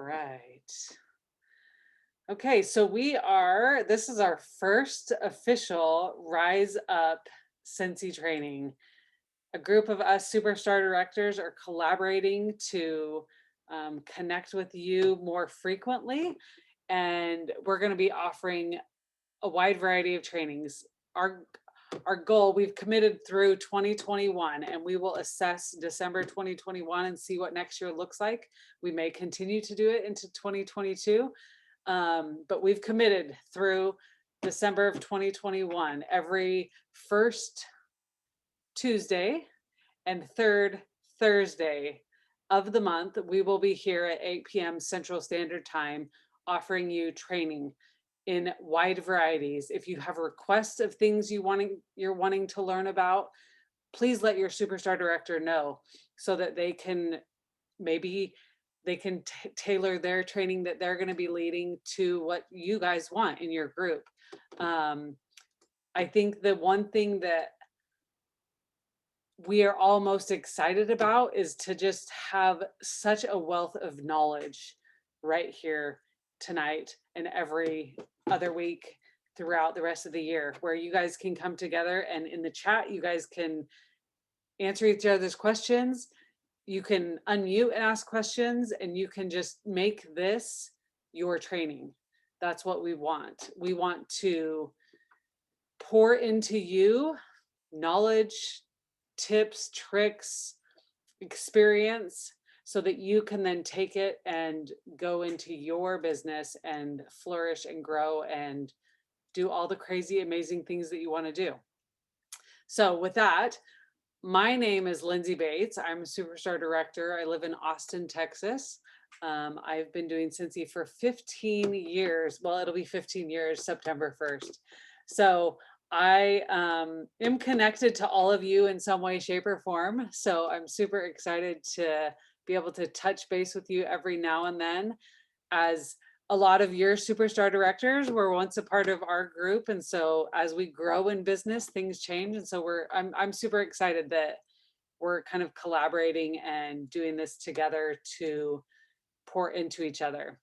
right. Okay, so this is our first official Rise Up Scentsy training. A group of us superstar directors are collaborating to connect with you more frequently. And we're going to be offering a wide variety of trainings. Our our goal, we've committed through 2021, and we will assess December 2021 and see what next year looks like. We may continue to do it into 2022, but we've committed through December of 2021, every first Tuesday and third Thursday of the month, we will be here at 8 p.m. Central Standard Time offering you training in wide varieties. If you have requests of things you're wanting to learn about, please let your superstar director know so that maybe they can tailor their training that they're going to be leading to what you guys want in your group. I think the one thing that we are all most excited about is to just have such a wealth of knowledge right here tonight and every other week throughout the rest of the year, where you guys can come together and in the chat, you guys can answer each other's questions. You can unmute and ask questions, and you can just make this your training. That's what we want. We want to pour into you knowledge, tips, tricks, experience, so that you can then take it and go into your business and flourish and grow and do all the crazy, amazing things that you want to do. So with that, my name is Lindsay Bates. I'm a superstar director. I live in Austin, Texas. I've been doing Scentsy for 15 years. Well, it'll be 15 years, September 1st. So I am connected to all of you in some way, shape, or form. So I'm super excited to be able to touch base with you every now and then, as a lot of your superstar directors were once a part of our group. And so as we grow in business, things change. And so I'm super excited that we're kind of collaborating and doing this together to pour into each other.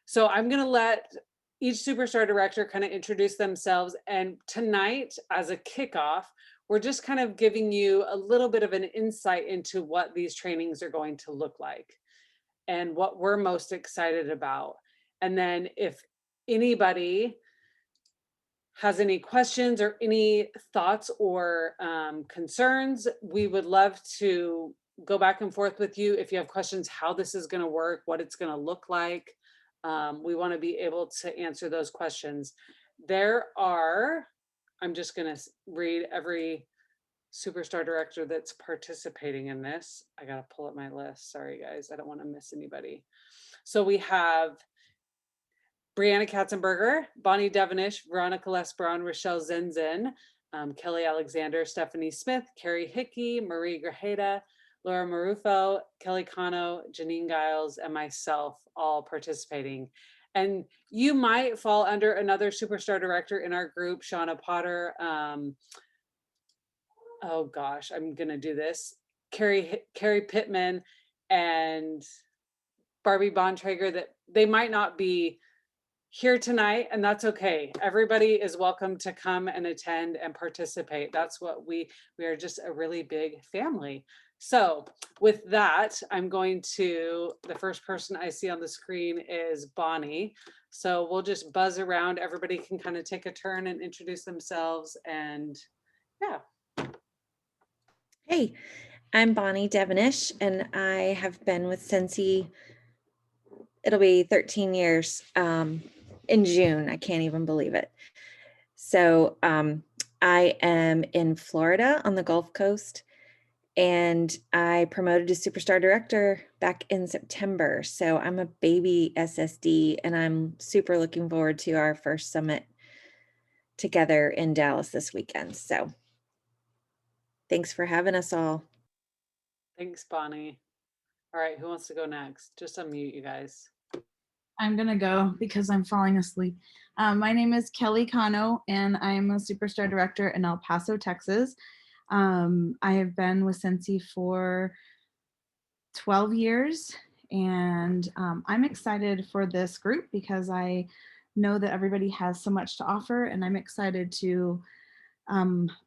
So I'm going to let each superstar director kind of introduce themselves. And tonight, as a kickoff, we're just kind of giving you a little bit of an insight into what these trainings are going to look like and what we're most excited about. And then if anybody has any questions or any thoughts or concerns, we would love to go back and forth with you. If you have questions, how this is going to work, what it's going to look like, we want to be able to answer those questions. I'm just going to read every superstar director that's participating in this. I got to pull up my list. Sorry, guys. I don't want to miss anybody. So we have Brianna Katzenberger, Bonnie Devonish, Veronica Les Brown, Rochelle Zenzen, Kelly Alexander, Stephanie Smith, Carrie Hickey, Marie Grajeda, Laura Marufo, Kelly Cano, Janine Giles, and myself all participating. And you might fall under another superstar director in our group, Shauna Potter. Oh gosh, I'm gonna do this. Carrie Pittman and Barbie Bontrager, that they might not be here tonight, and that's okay. Everybody is welcome to come and attend and participate. That's what we are, just a really big family. So with that, the first person I see on the screen is Bonnie. So we'll just buzz around. Everybody can kind of take a turn and introduce themselves, and yeah. Hey, I'm Bonnie Devonish, and I have been with Scentsy. It'll be 13 years in June. I can't even believe it. So I am in Florida on the Gulf Coast, and I promoted to superstar director back in September. So I'm a baby SSD, and I'm super looking forward to our first summit together in Dallas this weekend. So thanks for having us all. Thanks, Bonnie. All right, who wants to go next? Just unmute, you guys. I'm gonna go because I'm falling asleep. My name is Kelly Cano, and I am a superstar director in El Paso, Texas. I have been with Scentsy for 12 years, And I'm excited for this group because I know that everybody has so much to offer, and I'm excited to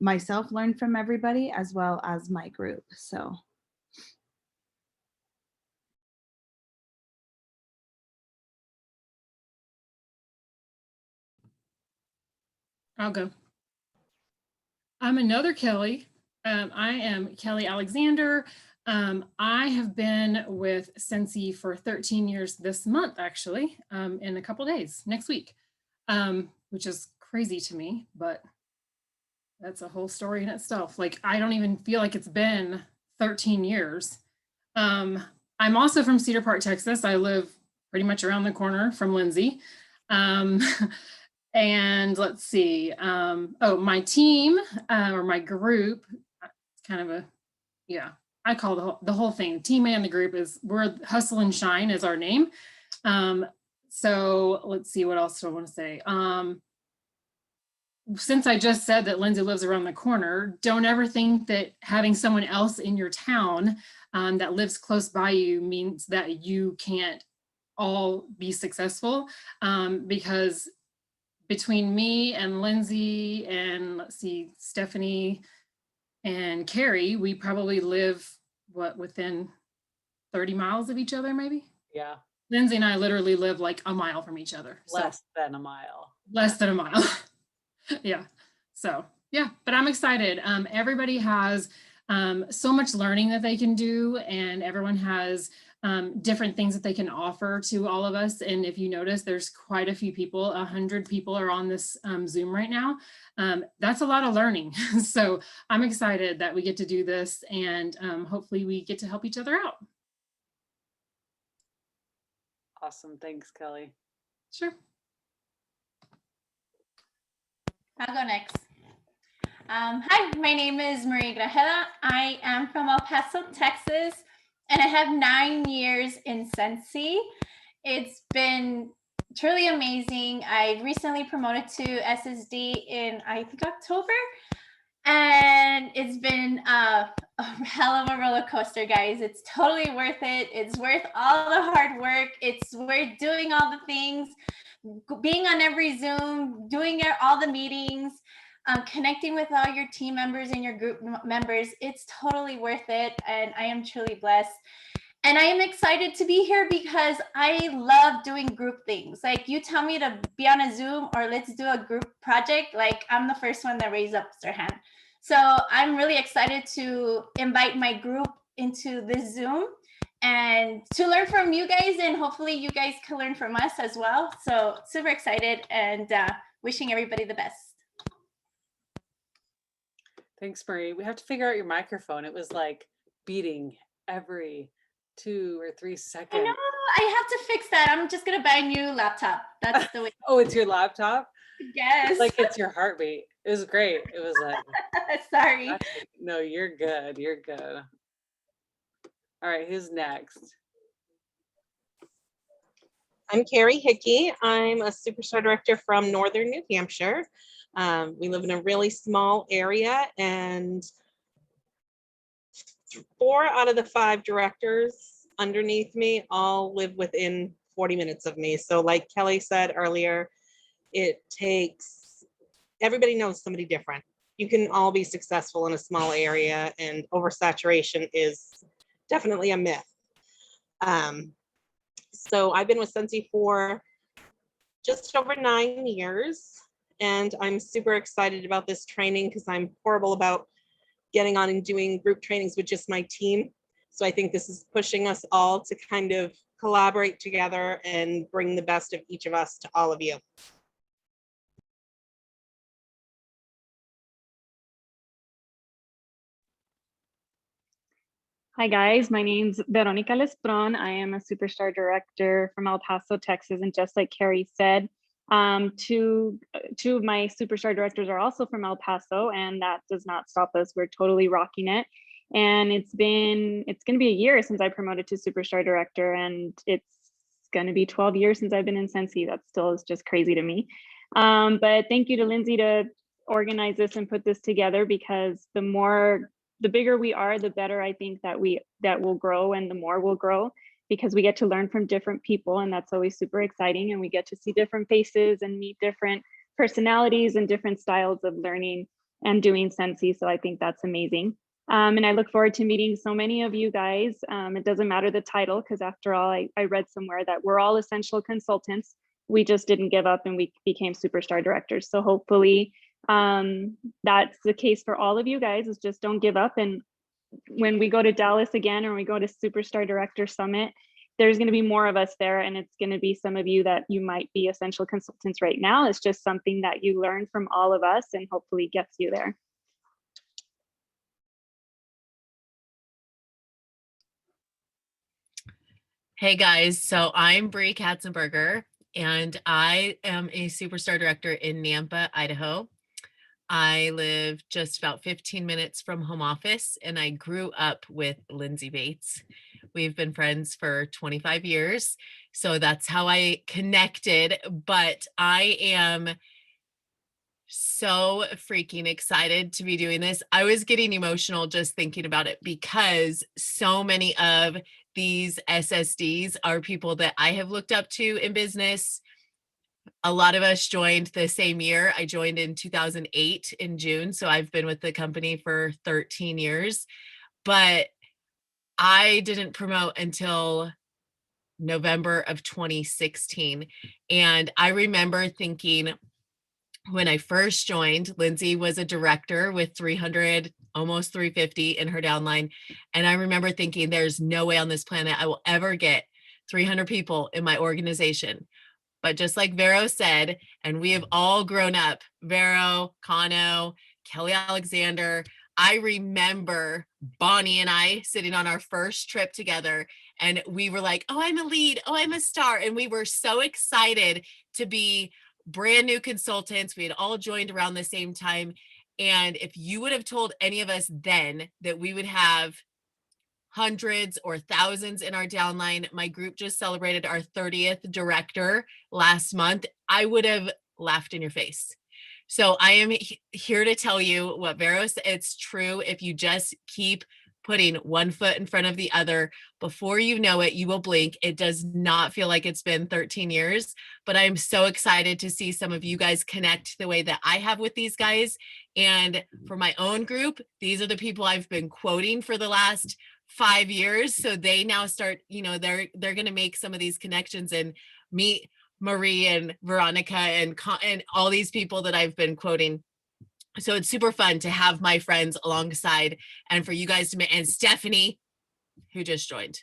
myself learn from everybody as well as my group. So I'll go. I'm another Kelly. I am Kelly Alexander. I have been with Scentsy for 13 years this month, actually, in a couple days, next week, which is crazy to me, but that's a whole story in itself. Like, I don't even feel like it's been 13 years. I'm also from Cedar Park, Texas. I live pretty much around the corner from Lindsay. And let's see, oh, my team or my group, it's kind of a, yeah, I call the whole thing, team and the group is, we're Hustle and Shine is our name. So let's see, what else do I want to say? Since I just said that Lindsay lives around the corner, don't ever think that having someone else in your town that lives close by you means that you can't all be successful, because between me and Lindsay and let's see, Stephanie and Carrie, we probably live within 30 miles of each other, maybe. Yeah. Lindsay and I literally live like a mile from each other. Less than a mile. Less than a mile. Yeah. So yeah, but I'm excited. Everybody has so much learning that they can do, and everyone has different things that they can offer to all of us. And if you notice, there's quite a few people, 100 people are on this Zoom right now. That's a lot of learning. So I'm excited that we get to do this, and hopefully we get to help each other out. Awesome. Thanks, Kelly. Sure. I'll go next. Hi, my name is Maria Grajeda. I am from El Paso, Texas, and I have 9 years in Scentsy. It's been truly amazing. I recently promoted to SSD in, I think, October, and it's been a hell of a roller coaster, guys. It's totally worth it. It's worth all the hard work. It's worth doing all the things, being on every Zoom, doing all the meetings, connecting with all your team members and your group members. It's totally worth it, and I am truly blessed. And I am excited to be here because I love doing group things. Like, you tell me to be on a Zoom or let's do a group project, like I'm the first one that raised up their hand. So I'm really excited to invite my group into this Zoom and to learn from you guys, and hopefully you guys can learn from us as well. So super excited, and wishing everybody the best. Thanks, Marie. We have to figure out your microphone. It was like beating every 2 or 3 seconds. I know, I have to fix that. I'm just gonna buy a new laptop. That's the way. Oh, it's your laptop? Yes. Like, it's your heartbeat. It was great. It was like, sorry. no, you're good. You're good. All right, who's next? I'm Carrie Hickey. I'm a Superstar Director from Northern New Hampshire. We live in a really small area, and 4 out of the 5 directors underneath me all live within 40 minutes of me. So like Kelly said earlier, it takes, everybody knows somebody different. You can all be successful in a small area, and oversaturation is definitely a myth. So I've been with Scentsy for just over 9 years, and I'm super excited about this training because I'm horrible about getting on and doing group trainings with just my team. So I think this is pushing us all to kind of collaborate together and bring the best of each of us to all of you. Hi guys, my name's Veronica Lespron. I am a Superstar Director from El Paso, Texas, and just like Carrie said, two of my Superstar Directors are also from El Paso, and that does not stop us. We're totally rocking it. And it's going to be a year since I promoted to Superstar Director, and it's going to be 12 years since I've been in Scentsy. That still is just crazy to me. But thank you to Lindsay to organize this and put this together, because the bigger we are, the better I think that we'll grow, and the more we'll grow, because we get to learn from different people, and that's always super exciting. And we get to see different faces and meet different personalities and different styles of learning and doing Scentsy. So I think that's amazing. And I look forward to meeting so many of you guys. It doesn't matter the title, because after all, I read somewhere that we're all essential consultants. We just didn't give up and we became superstar directors. So hopefully that's the case for all of you guys, is just don't give up. And when we go to Dallas again, or we go to Superstar Director Summit, there's going to be more of us there, and it's going to be some of you that you might be essential consultants right now. It's just something that you learn from all of us and hopefully gets you there. Hey guys, so I'm Bree Katzenberger, and I am a Superstar Director in Nampa, Idaho. I live just about 15 minutes from home office, and I grew up with Lindsay Bates. We've been friends for 25 years, so that's how I connected. But I am so freaking excited to be doing this. I was getting emotional just thinking about it, because so many of these SSDs are people that I have looked up to in business. A lot of us joined the same year. I joined in 2008 in June. So I've been with the company for 13 years, but I didn't promote until November of 2016. And I remember thinking, when I first joined, Lindsay was a director with 300, almost 350 in her downline. And I remember thinking, there's no way on this planet I will ever get 300 people in my organization. But just like Vero said, and we have all grown up, Vero, Kano, Kelly Alexander, I remember Bonnie and I sitting on our first trip together, and we were like, oh, I'm a lead. Oh, I'm a star. And we were so excited to be brand new consultants. We had all joined around the same time. And if you would have told any of us then that we would have hundreds or thousands in our downline, my group just celebrated our 30th director last month, I would have laughed in your face. So I am here to tell you what Vero said. It's true. If you just keep putting one foot in front of the other, before you know it, you will blink. It does not feel like it's been 13 years, but I'm so excited to see some of you guys connect the way that I have with these guys. And for my own group, these are the people I've been quoting for the last 5 years. So they now start, they're going to make some of these connections and meet Marie and Veronica and all these people that I've been quoting. So it's super fun to have my friends alongside, and for you guys to meet, and Stephanie, who just joined.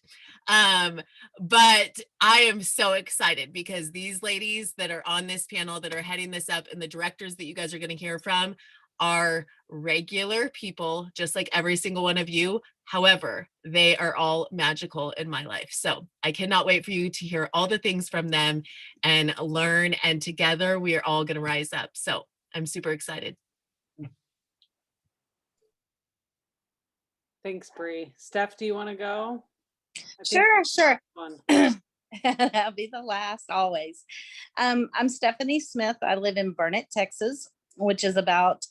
But I am so excited, because these ladies that are on this panel that are heading this up, and the directors that you guys are going to hear from, are regular people, just like every single one of you. However, they are all magical in my life. So I cannot wait for you to hear all the things from them and learn. And together we are all going to rise up. So I'm super excited. Thanks, Bree. Steph, do you want to go? Sure. Fun. That'll be the last always. I'm Stephanie Smith. I live in Burnett, Texas, which is about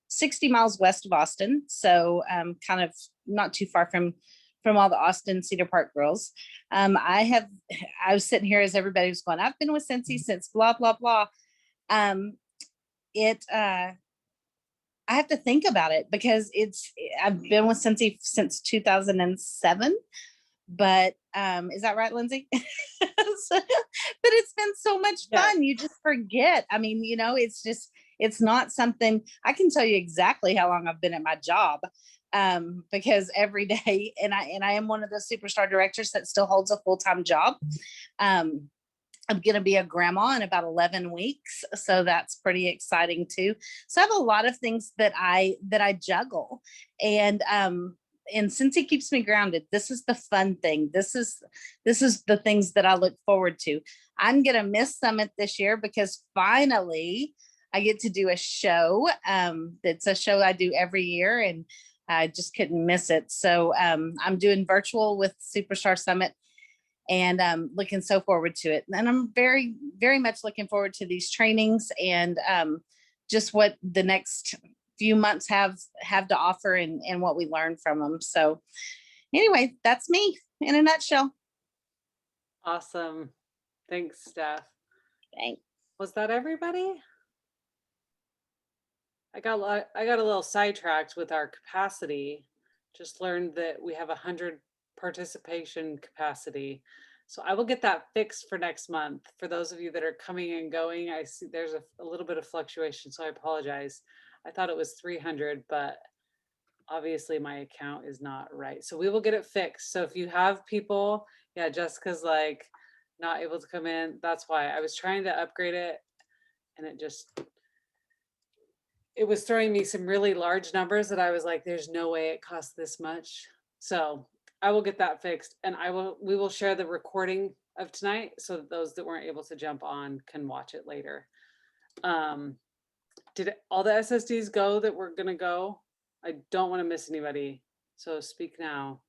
60 miles west of Austin. So kind of not too far from all the Austin Cedar Park girls. I was sitting here as everybody was going, I've been with Scentsy since blah, blah, blah. I have to think about it, because I've been with Scentsy since 2007. But is that right, Lindsay? But it's been so much fun. You just forget. I mean, it's not something I can tell you exactly how long I've been at my job, because every day, and I am one of the superstar directors that still holds a full-time job. I'm going to be a grandma in about 11 weeks. So that's pretty exciting too. So I have a lot of things that I juggle, and Scentsy keeps me grounded. This is the fun thing. This is the things that I look forward to. I'm going to miss Summit this year, because finally I get to do a show. It's a show I do every year, and I just couldn't miss it. So I'm doing virtual with Superstar Summit, and I'm looking so forward to it. And I'm very, very much looking forward to these trainings, and just what the next few months have to offer, and what we learn from them. So anyway, that's me in a nutshell. Awesome. Thanks, Steph. Thanks. Was that everybody? I got a little sidetracked with our capacity. Just learned that we have 100 participation capacity. So I will get that fixed for next month. For those of you that are coming and going, I see there's a little bit of fluctuation, so I apologize. I thought it was 300, but obviously my account is not right. So we will get it fixed. So if you have people, yeah, Jessica's like not able to come in. That's why I was trying to upgrade it and it was throwing me some really large numbers that I was like, there's no way it costs this much. So I will get that fixed, and we will share the recording of tonight so that those that weren't able to jump on can watch it later. Did all the SSDs go that we're gonna go? I don't want to miss anybody. So speak now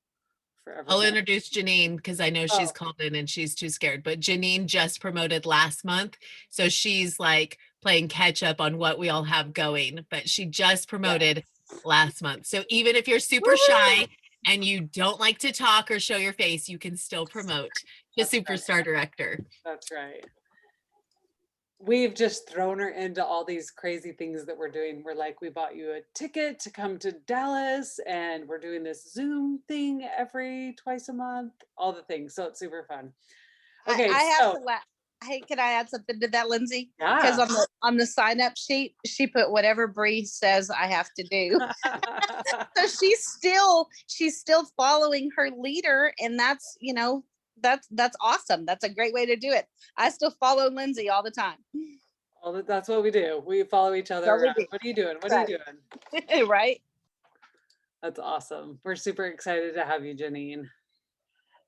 for I'll everyone. introduce Janine because I know she's called in and she's too scared, but Janine just promoted last month. So she's like playing catch up on what we all have going, but she just promoted last month. So even if you're super shy and you don't like to talk or show your face, you can still promote the Superstar Director. That's right. We've just thrown her into all these crazy things that we're doing. We're like, we bought you a ticket to come to Dallas, and we're doing this Zoom thing twice a month, all the things. So it's super fun. Okay, I have to laugh. Hey, can I add something to that, Lindsay? Because yeah. on the sign up sheet, she put whatever Bree says I have to do. So she's still following her leader, and that's that's awesome. That's a great way to do it. I still follow Lindsay all the time. That's what we do. We follow each other around. What are you doing? What are you doing? Right. That's awesome. We're super excited to have you, Janine.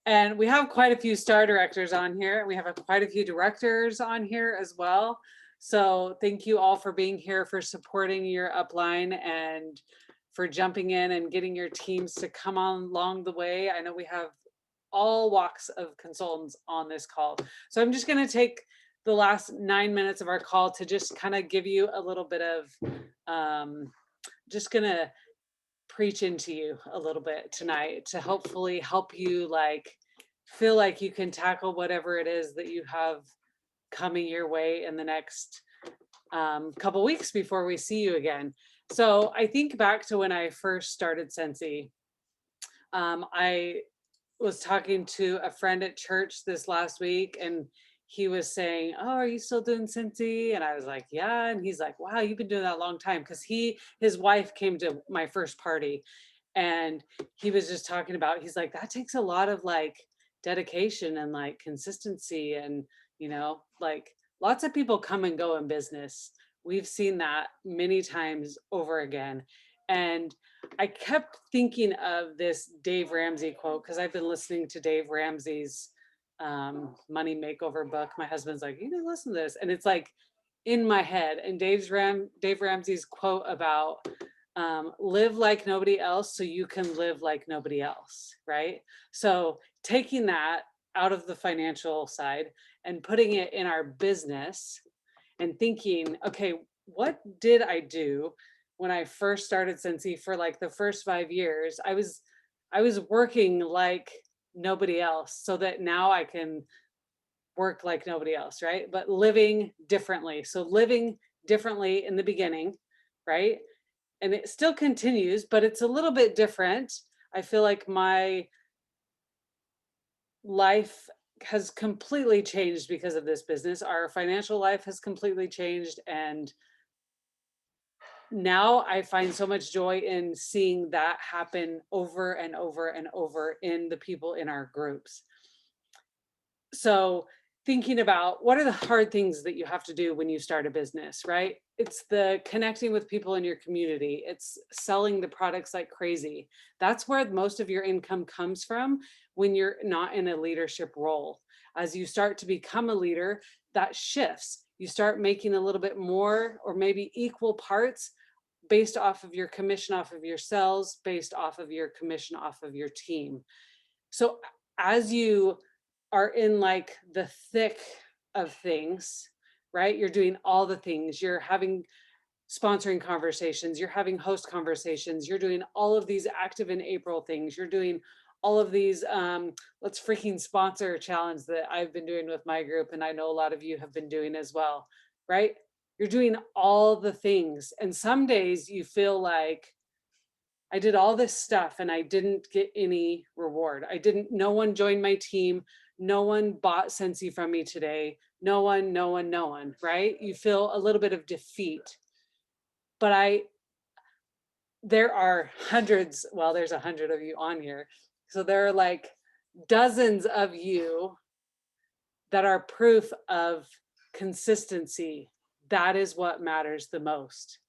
And we have quite a few star directors on here, and we have quite a few directors on here as well. So thank you all for being here, for supporting your upline, and for jumping in and getting your teams to come on along the way. I know we have all walks of consultants on this call. So I'm just going to take the last 9 minutes of our call to just kind of give you a little bit of, just going to preach into you a little bit tonight to hopefully help you feel like you can tackle whatever it is that you have coming your way in the next couple weeks before we see you again. So I think back to when I first started Scentsy. I was talking to a friend at church this last week, and he was saying, oh, are you still doing Scentsy? And I was like, yeah. And he's like, wow, you've been doing that a long time. Because his wife came to my first party, and he was just talking about, he's like, that takes a lot of dedication and consistency. And, lots of people come and go in business. We've seen that many times over again. And I kept thinking of this Dave Ramsey quote, because I've been listening to Dave Ramsey's money makeover book. My husband's like, you need to listen to this. And it's in my head. And Dave Ramsey's quote about live like nobody else so you can live like nobody else, right? So taking that out of the financial side and putting it in our business and thinking, okay, what did I do when I first started Scentsy for the first 5 years? I was working like nobody else so that now I can work like nobody else, right? But living differently. So living differently in the beginning, right? And it still continues, but it's a little bit different. I feel like my life has completely changed because of this business. Our financial life has completely changed, and now I find so much joy in seeing that happen over and over and over in the people in our groups. So thinking about what are the hard things that you have to do when you start a business, right? It's the connecting with people in your community. It's selling the products like crazy. That's where most of your income comes from when you're not in a leadership role. As you start to become a leader, that shifts. You start making a little bit more or maybe equal parts based off of your commission off of your sales, based off of your commission off of your team. So as you are in the thick of things, right? You're doing all the things. You're having sponsoring conversations. You're having host conversations. You're doing all of these active in April things. You're doing all of these let's freaking sponsor challenge that I've been doing with my group, and I know a lot of you have been doing as well, right? You're doing all the things, and some days you feel like I did all this stuff and I didn't get any reward. No one joined my team. No one bought Scentsy from me today. No one, right? You feel a little bit of defeat. But there are hundreds, well, there's 100 of you on here. So there are like dozens of you that are proof of consistency. That is what matters the most.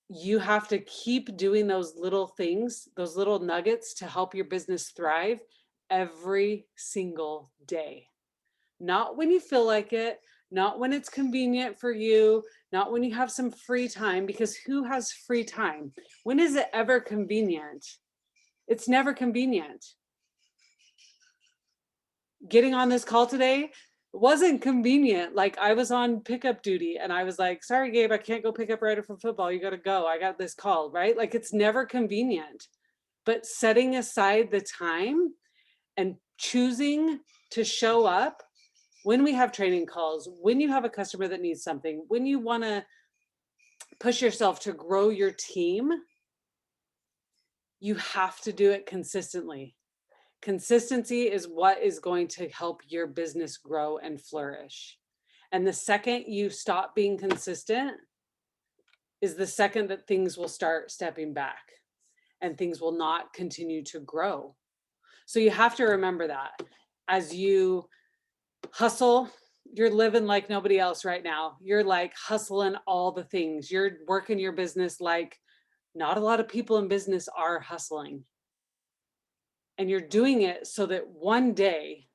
You have to keep doing those little things, those little nuggets to help your business thrive every single day. Not when you feel like it, not when it's convenient for you, not when you have some free time, because who has free time? When is it ever convenient? It's never convenient. Getting on this call today wasn't convenient. Like, I was on pickup duty and I was like, sorry, Gabe, I can't go pick up Ryder from football. You got to go. I got this call, right? Like, it's never convenient. But setting aside the time and choosing to show up when we have training calls, when you have a customer that needs something, when you want to push yourself to grow your team, you have to do it consistently. Consistency is what is going to help your business grow and flourish. And the second you stop being consistent is the second that things will start stepping back and things will not continue to grow. So you have to remember that as you hustle, you're living like nobody else right now. You're like hustling all the things. You're working your business like not a lot of people in business are hustling. And you're doing it so that one day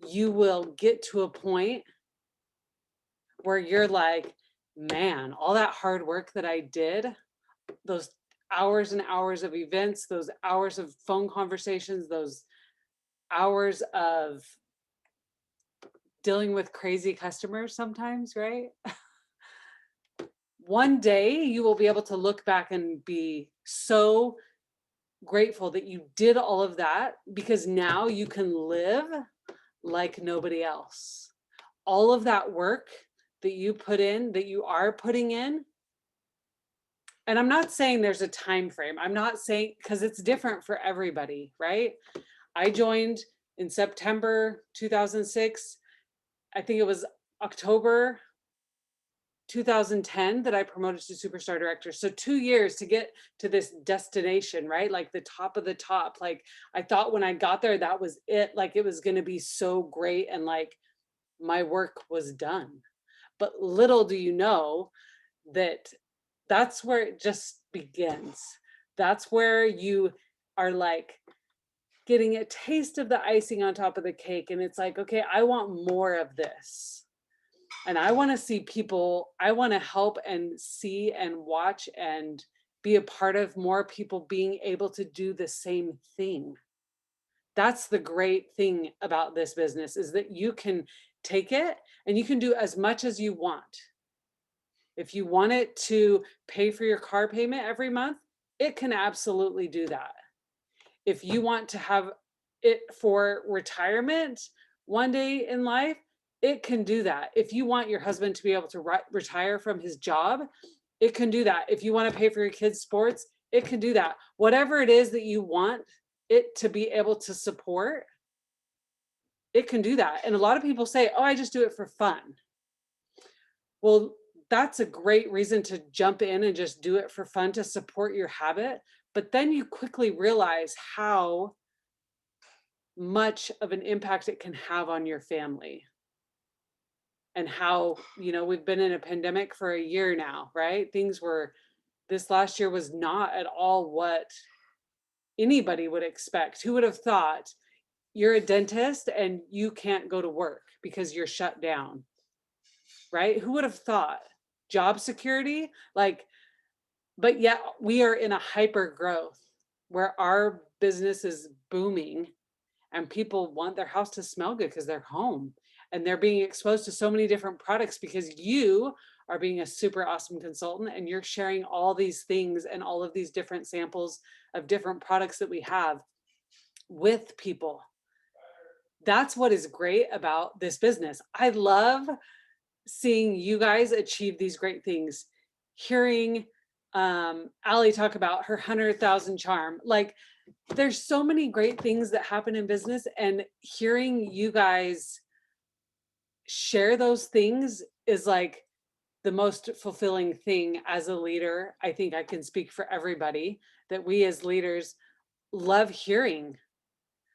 you will get to a point where you're like, man, all that hard work that I did, those hours and hours of events, those hours of phone conversations, those hours of dealing with crazy customers sometimes, right? One day you will be able to look back and be so grateful that you did all of that, because now you can live like nobody else. All of that work that you put in, that you are putting in, and I'm not saying there's a time frame. I'm not saying, because it's different for everybody, right? I joined in September 2006. I think it was October 2010 that I promoted to superstar director. So 2 years to get to this destination, right? Like the top of the top. Like, I thought when I got there, that was it. Like, it was going to be so great. And like, my work was done. But little do you know that that's where it just begins. That's where you are like getting a taste of the icing on top of the cake. And it's like, okay, I want more of this. And I want to see people, I want to help and see and watch and be a part of more people being able to do the same thing. That's the great thing about this business, is that you can take it and you can do as much as you want. If you want it to pay for your car payment every month, it can absolutely do that. If you want to have it for retirement one day in life, it can do that. If you want your husband to be able to retire from his job, it can do that. If you want to pay for your kids' sports, it can do that. Whatever it is that you want it to be able to support, it can do that. And a lot of people say, oh, I just do it for fun. Well, that's a great reason to jump in and just do it for fun to support your habit. But then you quickly realize how much of an impact it can have on your family. And how, we've been in a pandemic for a year now, right? This last year was not at all what anybody would expect. Who would have thought you're a dentist and you can't go to work because you're shut down, right? Who would have thought? Job security, but yet we are in a hyper growth where our business is booming and people want their house to smell good because they're home and they're being exposed to so many different products because you are being a super awesome consultant and you're sharing all these things and all of these different samples of different products that we have. with people. That's what is great about this business. I love seeing you guys achieve these great things. Hearing Allie talk about her 100,000 charm. Like, there's so many great things that happen in business, and hearing you guys share those things is like the most fulfilling thing as a leader. I think I can speak for everybody that we as leaders love hearing.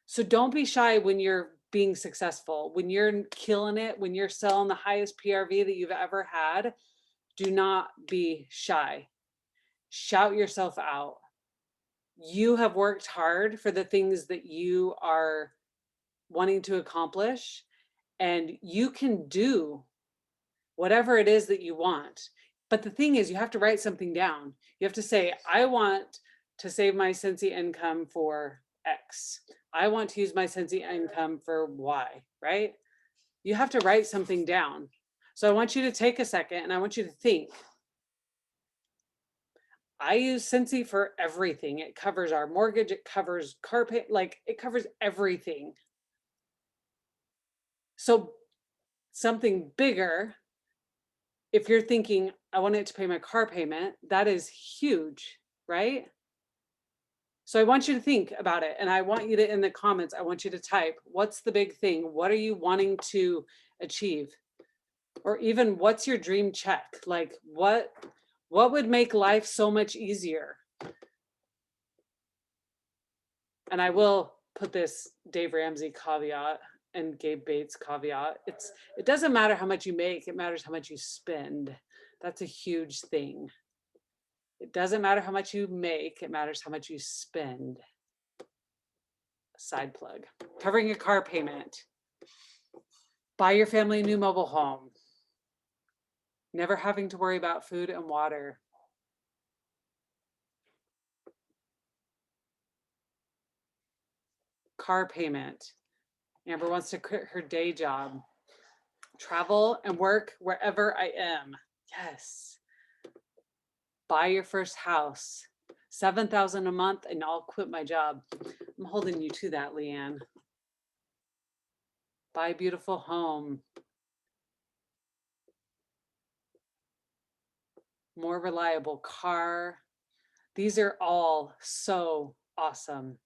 So don't be shy when you're being successful, when you're killing it, when you're selling the highest PRV that you've ever had. Do not be shy. Shout yourself out. You have worked hard for the things that you are wanting to accomplish, and you can do whatever it is that you want. But the thing is, you have to write something down. You have to say, I want to save my Scentsy income for X. I want to use my Scentsy income for Y, right? You have to write something down. So I want you to take a second and I want you to think. I use Scentsy for everything. It covers our mortgage, it covers car pay, like it covers everything. So something bigger, if you're thinking, I want it to pay my car payment, that is huge, right? So I want you to think about it, and I want you to, in the comments, I want you to type, what's the big thing? What are you wanting to achieve? Or even what's your dream check? Like what would make life so much easier? And I will put this Dave Ramsey caveat and Gabe Bates caveat. It doesn't matter how much you make, it matters how much you spend. That's a huge thing. It doesn't matter how much you make, it matters how much you spend. Side plug. Covering a car payment. Buy your family a new mobile home. Never having to worry about food and water. Car payment. Amber wants to quit her day job. Travel and work wherever I am. Yes. Buy your first house. $7,000 a month and I'll quit my job. I'm holding you to that, Leanne. Buy a beautiful home. More reliable car. These are all so awesome.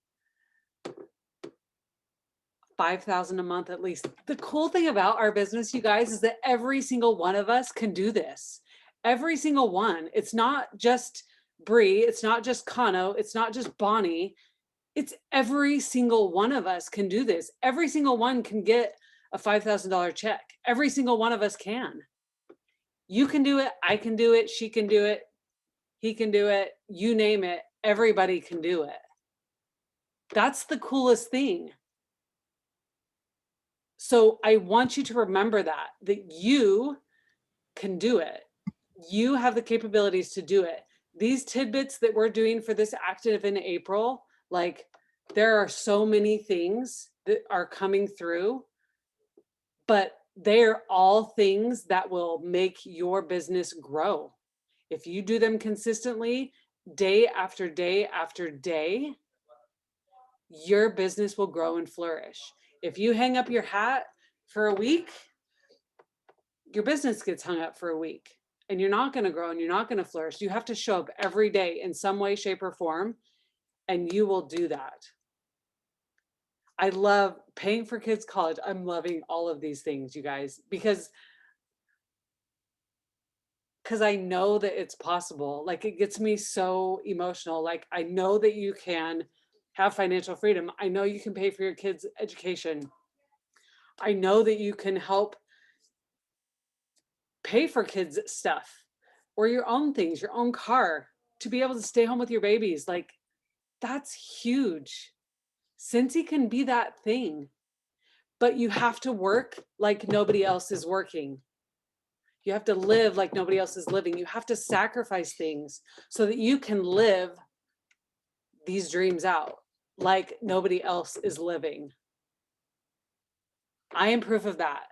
5,000 a month at least. The cool thing about our business, you guys, is that every single one of us can do this. Every single one. It's not just Bree, it's not just Kano, it's not just Bonnie. It's every single one of us can do this. Every single one can get a $5,000 check. Every single one of us can. You can do it, I can do it, she can do it, he can do it, you name it, everybody can do it. That's the coolest thing. So I want you to remember that you can do it. You have the capabilities to do it. These tidbits that we're doing for this active in April, like there are so many things that are coming through, but they're all things that will make your business grow. If you do them consistently, day after day after day, your business will grow and flourish. If you hang up your hat for a week, your business gets hung up for a week and you're not going to grow and you're not going to flourish. You have to show up every day in some way, shape, or form, and you will do that. I love paying for kids' college. I'm loving all of these things, you guys, because I know that it's possible. Like, it gets me so emotional. Like, I know that you can have financial freedom. I know you can pay for your kids' education. I know that you can help pay for kids' stuff or your own things, your own car, to be able to stay home with your babies. Like, that's huge. Scentsy can be that thing, but you have to work like nobody else is working. You have to live like nobody else is living. You have to sacrifice things so that you can live these dreams out like nobody else is living. I am proof of that.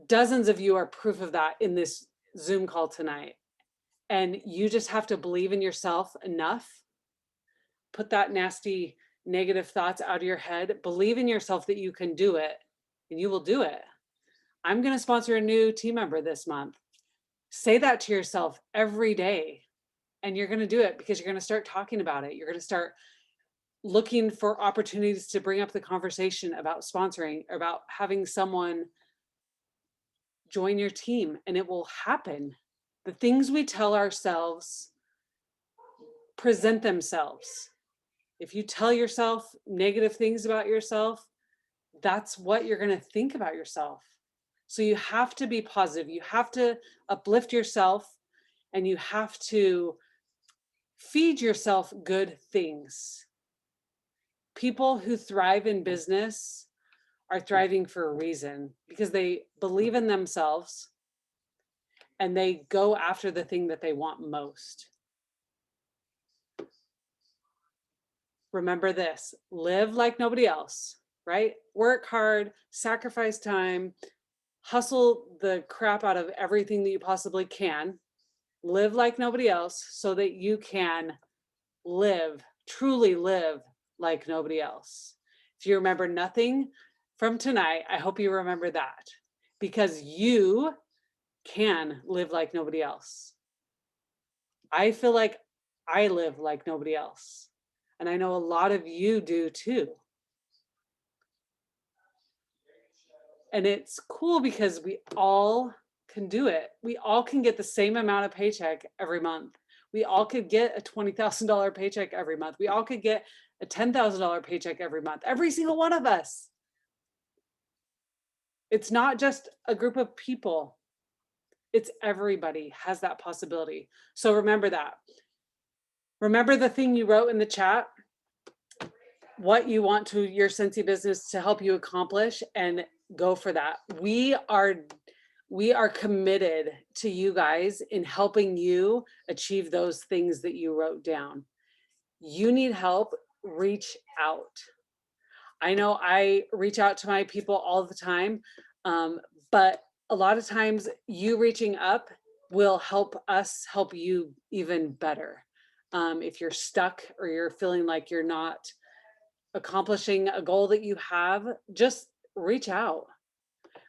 Dozens of you are proof of that in this Zoom call tonight. And you just have to believe in yourself enough. Put that nasty negative thoughts out of your head. Believe in yourself that you can do it, and you will do it. I'm going to sponsor a new team member this month. Say that to yourself every day, and you're going to do it because you're going to start talking about it. You're going to start looking for opportunities to bring up the conversation about sponsoring, about having someone join your team, and it will happen. The things we tell ourselves present themselves. If you tell yourself negative things about yourself, that's what you're going to think about yourself. So you have to be positive. You have to uplift yourself, and you have to feed yourself good things. People who thrive in business are thriving for a reason, because they believe in themselves and they go after the thing that they want most. Remember this: live like nobody else, right? Work hard, sacrifice time, hustle the crap out of everything that you possibly can. Live like nobody else so that you can live, truly live like nobody else. If you remember nothing from tonight, I hope you remember that, because you can live like nobody else. I feel like I live like nobody else, and I know a lot of you do too. And it's cool because we all can do it. We all can get the same amount of paycheck every month. We all could get a $20,000 paycheck every month. We all could get a $10,000 paycheck every month. Every single one of us. It's not just a group of people. It's everybody has that possibility. So remember that. Remember the thing you wrote in the chat, what you want to your Scentsy business to help you accomplish, and go for that. We are committed to you guys in helping you achieve those things that you wrote down. You need help, reach out. I know I reach out to my people all the time, but a lot of times you reaching up will help us help you even better. If you're stuck or you're feeling like you're not accomplishing a goal that you have, just reach out.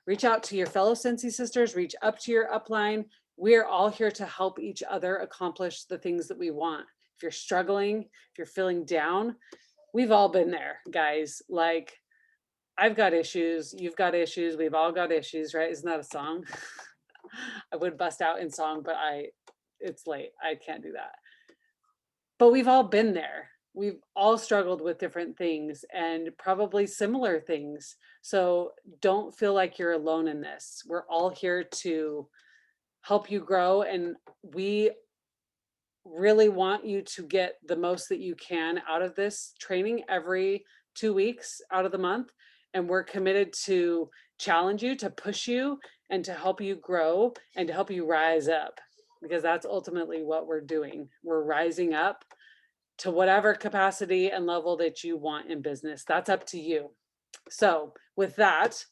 Reach out to your fellow Scentsy sisters, reach up to your upline. We're all here to help each other accomplish the things that we want. If you're struggling, if you're feeling down, we've all been there, guys. Like, I've got issues, you've got issues, we've all got issues, right? Isn't that a song? I would bust out in song, but it's late. I can't do that. But we've all been there. We've all struggled with different things and probably similar things. So don't feel like you're alone in this. We're all here to help you grow, and we really want you to get the most that you can out of this training every 2 weeks out of the month. And we're committed to challenge you, to push you, and to help you grow and to help you rise up, because that's ultimately what we're doing. We're rising up to whatever capacity and level that you want in business. That's up to you. So with that,